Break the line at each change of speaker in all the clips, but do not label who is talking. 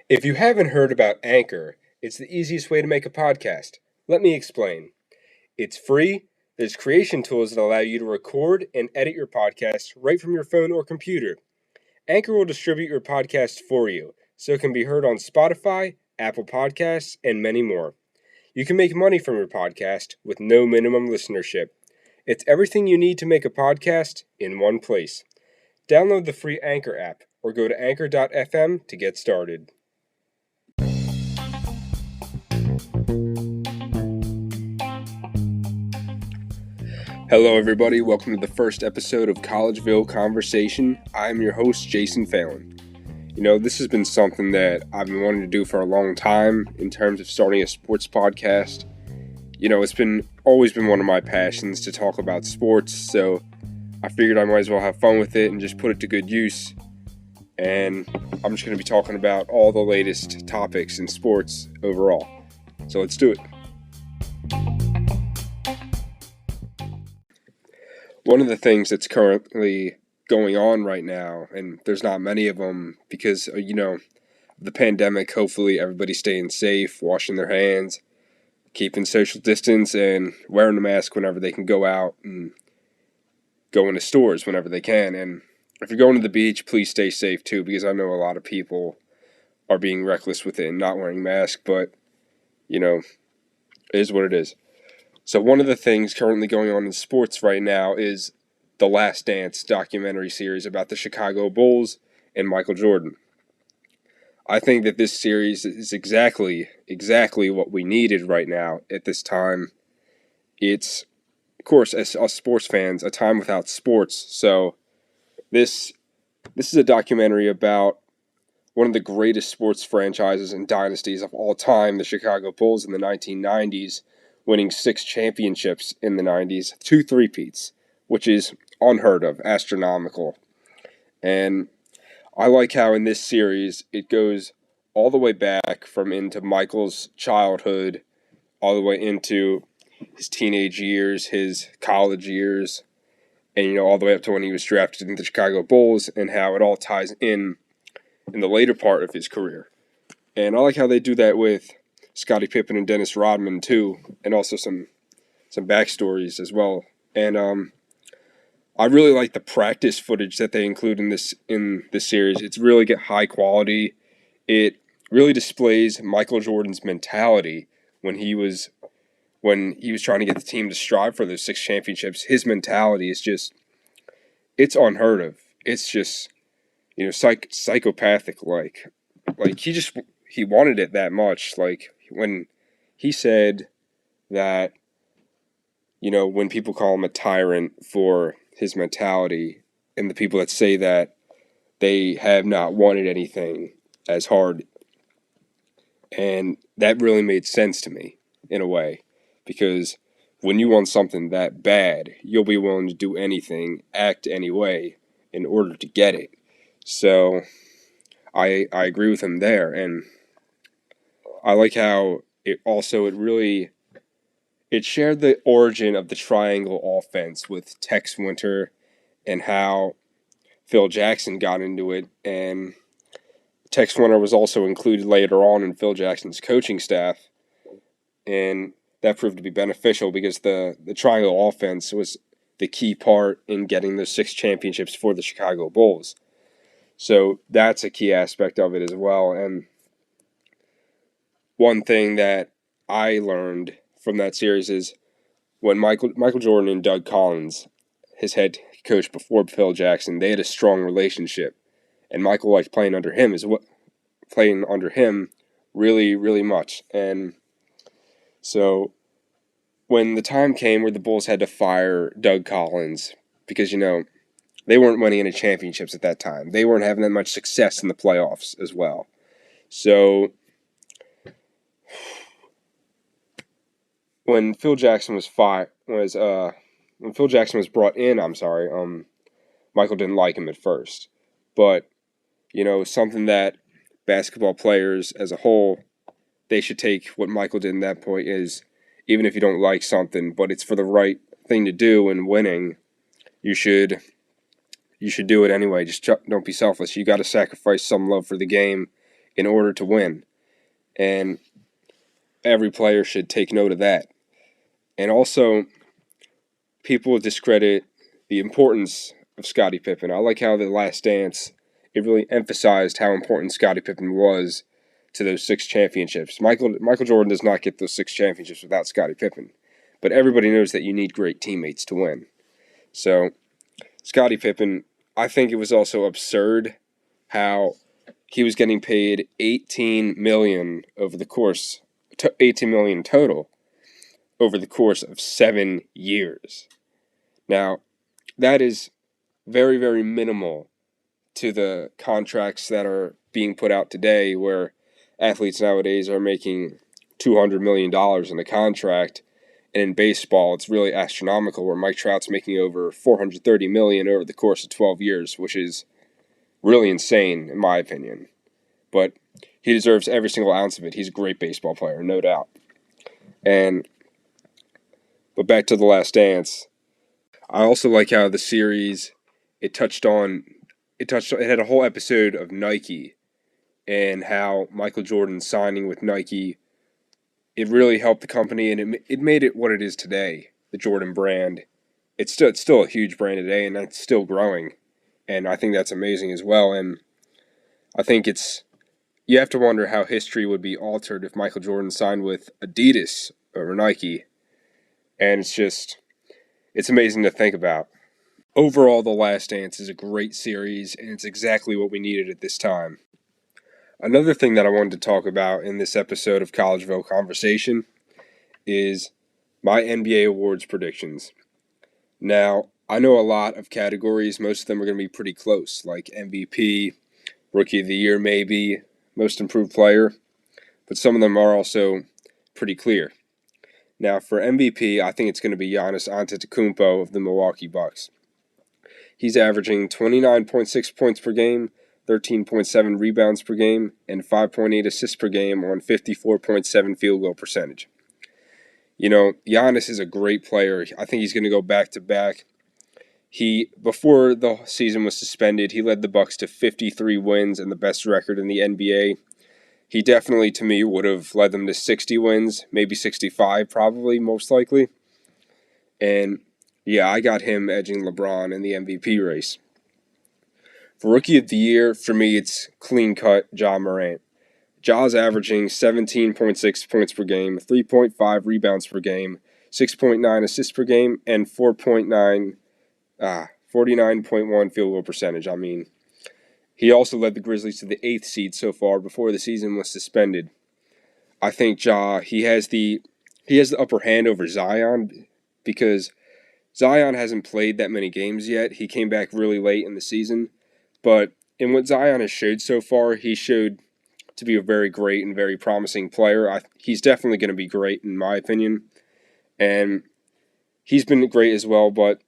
If you haven't heard about Anchor, it's the easiest way to make a podcast. Let me explain. It's free. There's creation tools that allow you to record and edit your podcast right from your phone or computer. Anchor will distribute your podcast for you, so it can be heard on Spotify, Apple Podcasts, and many more. You can make money from your podcast with no minimum listenership. It's everything you need to make a podcast in one place. Download the free Anchor app or go to anchor.fm to get started. Hello everybody, welcome to the first episode of Collegeville Conversation. I'm your host, Jason Phelan. This has been something that I've been wanting to do for a long time in terms of starting a sports podcast. It's always been one of my passions to talk about sports, so I figured I might as well have fun with it and just put it to good use. And I'm just going to be talking about all the latest topics in sports overall. So let's do it. One of the things that's currently going on right now, and there's not many of them because, the pandemic, hopefully everybody's staying safe, washing their hands, keeping social distance, and wearing a mask whenever they can go out and go into stores whenever they can. And if you're going to the beach, please stay safe too, because I know a lot of people are being reckless with it and not wearing masks, but, it is what it is. So one of the things currently going on in sports right now is the Last Dance documentary series about the Chicago Bulls and Michael Jordan. I think that this series is exactly what we needed right now at this time. It's, of course, as us sports fans, a time without sports. So this is a documentary about one of the greatest sports franchises and dynasties of all time, the Chicago Bulls in the 1990s, winning 6 championships in the 90s, 2 three-peats, which is unheard of, astronomical. And I like how in this series it goes all the way back from into Michael's childhood, all the way into his teenage years, his college years, and all the way up to when he was drafted into the Chicago Bulls, and how it all ties in the later part of his career. And I like how they do that with Scottie Pippen and Dennis Rodman too, and also some backstories as well. And I really like the practice footage that they include in this series. It's really get high quality. It really displays Michael Jordan's mentality when he was trying to get the team to strive for those 6 championships. His mentality is it's unheard of. It's just psychopathic like he wanted it that much. Like when he said that, when people call him a tyrant for his mentality, and the people that say that they have not wanted anything as hard. And that really made sense to me in a way, because when you want something that bad, you'll be willing to do anything, act any way in order to get it. So I agree with him there, and I like how it shared the origin of the triangle offense with Tex Winter and how Phil Jackson got into it. And Tex Winter was also included later on in Phil Jackson's coaching staff. And that proved to be beneficial because the triangle offense was the key part in getting those 6 championships for the Chicago Bulls. So that's a key aspect of it as well. And one thing that I learned from that series is when Michael Jordan and Doug Collins, his head coach before Phil Jackson, they had a strong relationship, and Michael liked playing under him really, really much. And so when the time came where the Bulls had to fire Doug Collins because they weren't winning any championships at that time, they weren't having that much success in the playoffs as well. So when Phil Jackson was brought in, Michael didn't like him at first. But, something that basketball players as a whole, they should take what Michael did in that point is, even if you don't like something, but it's for the right thing to do in winning, you should do it anyway. Just don't be selfish. You got to sacrifice some love for the game in order to win. And every player should take note of that. And also, people discredit the importance of Scottie Pippen. I like how The Last Dance, it really emphasized how important Scottie Pippen was to those 6 championships. Michael Jordan does not get those 6 championships without Scottie Pippen. But everybody knows that you need great teammates to win. So, Scottie Pippen, I think it was also absurd how he was getting paid $18 million over the course, $18 million total over the course of 7 years. Now, that is very, very minimal to the contracts that are being put out today, where athletes nowadays are making $200 million in a contract. And in baseball, it's really astronomical, where Mike Trout's making over $430 million over the course of 12 years, which is really insane, in my opinion. But he deserves every single ounce of it. He's a great baseball player, no doubt. But back to The Last Dance. I also like how the series, it had a whole episode of Nike and how Michael Jordan signing with Nike, it really helped the company, and it made it what it is today, the Jordan brand. It's still a huge brand today, and it's still growing. And I think that's amazing as well. And I think you have to wonder how history would be altered if Michael Jordan signed with Adidas or Nike. And it's amazing to think about. Overall, The Last Dance is a great series, and it's exactly what we needed at this time. Another thing that I wanted to talk about in this episode of Collegeville Conversation is my NBA awards predictions. Now, I know a lot of categories. Most of them are going to be pretty close, like MVP, Rookie of the Year maybe, Most Improved Player, but some of them are also pretty clear. Now, for MVP, I think it's going to be Giannis Antetokounmpo of the Milwaukee Bucks. He's averaging 29.6 points per game, 13.7 rebounds per game, and 5.8 assists per game on 54.7 field goal percentage. You know, Giannis is a great player. I think he's going to go back-to-back. Before the season was suspended, he led the Bucks to 53 wins and the best record in the NBA. He definitely, to me, would have led them to 60 wins, maybe 65 probably, most likely. And yeah, I got him edging LeBron in the MVP race. For Rookie of the Year, for me, it's clean-cut Ja Morant. Ja's averaging 17.6 points per game, 3.5 rebounds per game, 6.9 assists per game, and 49.1 field goal percentage. He also led the Grizzlies to the 8th seed so far before the season was suspended. I think Ja, he has the upper hand over Zion because Zion hasn't played that many games yet. He came back really late in the season. But in what Zion has showed so far, he showed to be a very great and very promising player. He's definitely going to be great, in my opinion. And he's been great as well, but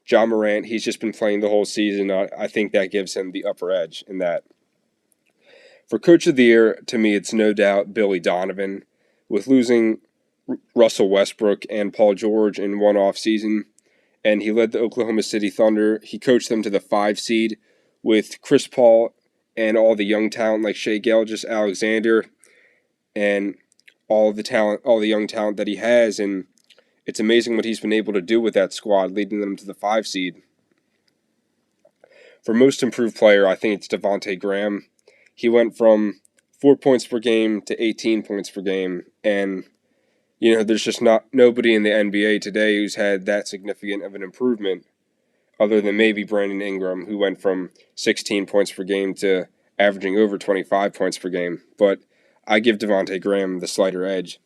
Ja Morant, he's just been playing the whole season. I think that gives him the upper edge in that. For Coach of the Year, to me, it's no doubt Billy Donovan. With losing Russell Westbrook and Paul George in one offseason, and he led the Oklahoma City Thunder. He coached them to the 5 seed with Chris Paul and all the young talent like Shai Gilgeous-Alexander, and all the young talent that he has. And it's amazing what he's been able to do with that squad, leading them to the 5 seed. For Most Improved Player, I think it's Devontae Graham. He went from 4 points per game to 18 points per game, and there's just nobody in the NBA today who's had that significant of an improvement, other than maybe Brandon Ingram, who went from 16 points per game to averaging over 25 points per game. But I give Devontae Graham the slighter edge.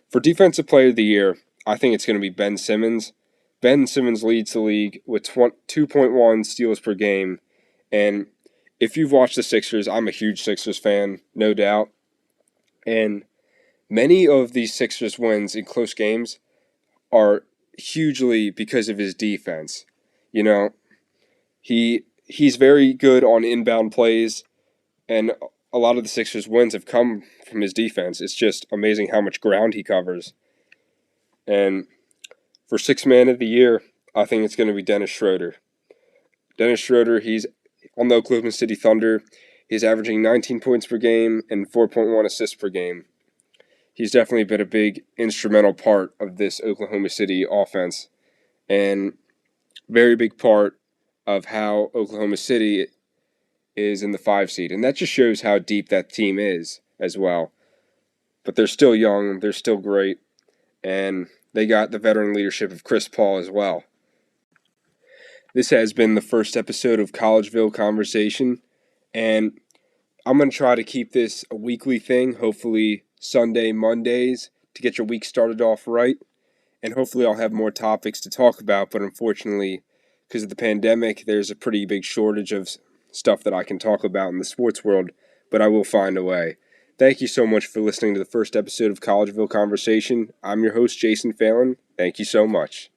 For Defensive Player of the Year, I think it's going to be Ben Simmons. Ben Simmons leads the league with 2.1 steals per game. And if you've watched the Sixers, I'm a huge Sixers fan, no doubt. And many of these Sixers wins in close games are hugely because of his defense. He's very good on inbound plays, and a lot of the Sixers' wins have come from his defense. It's just amazing how much ground he covers. And for Sixth Man of the Year, I think it's going to be Dennis Schroeder. Dennis Schroeder, he's on the Oklahoma City Thunder. He's averaging 19 points per game and 4.1 assists per game. He's definitely been a big instrumental part of this Oklahoma City offense, and very big part of how Oklahoma City is in the 5 seed. And that just shows how deep that team is as well. But they're still young, they're still great, and they got the veteran leadership of Chris Paul as well. This has been the first episode of Collegeville Conversation, and I'm going to try to keep this a weekly thing, hopefully Sunday, Mondays, to get your week started off right. And hopefully I'll have more topics to talk about, but unfortunately, because of the pandemic, there's a pretty big shortage of stuff that I can talk about in the sports world, but I will find a way. Thank you so much for listening to the first episode of Collegeville Conversation. I'm your host, Jason Phelan. Thank you so much.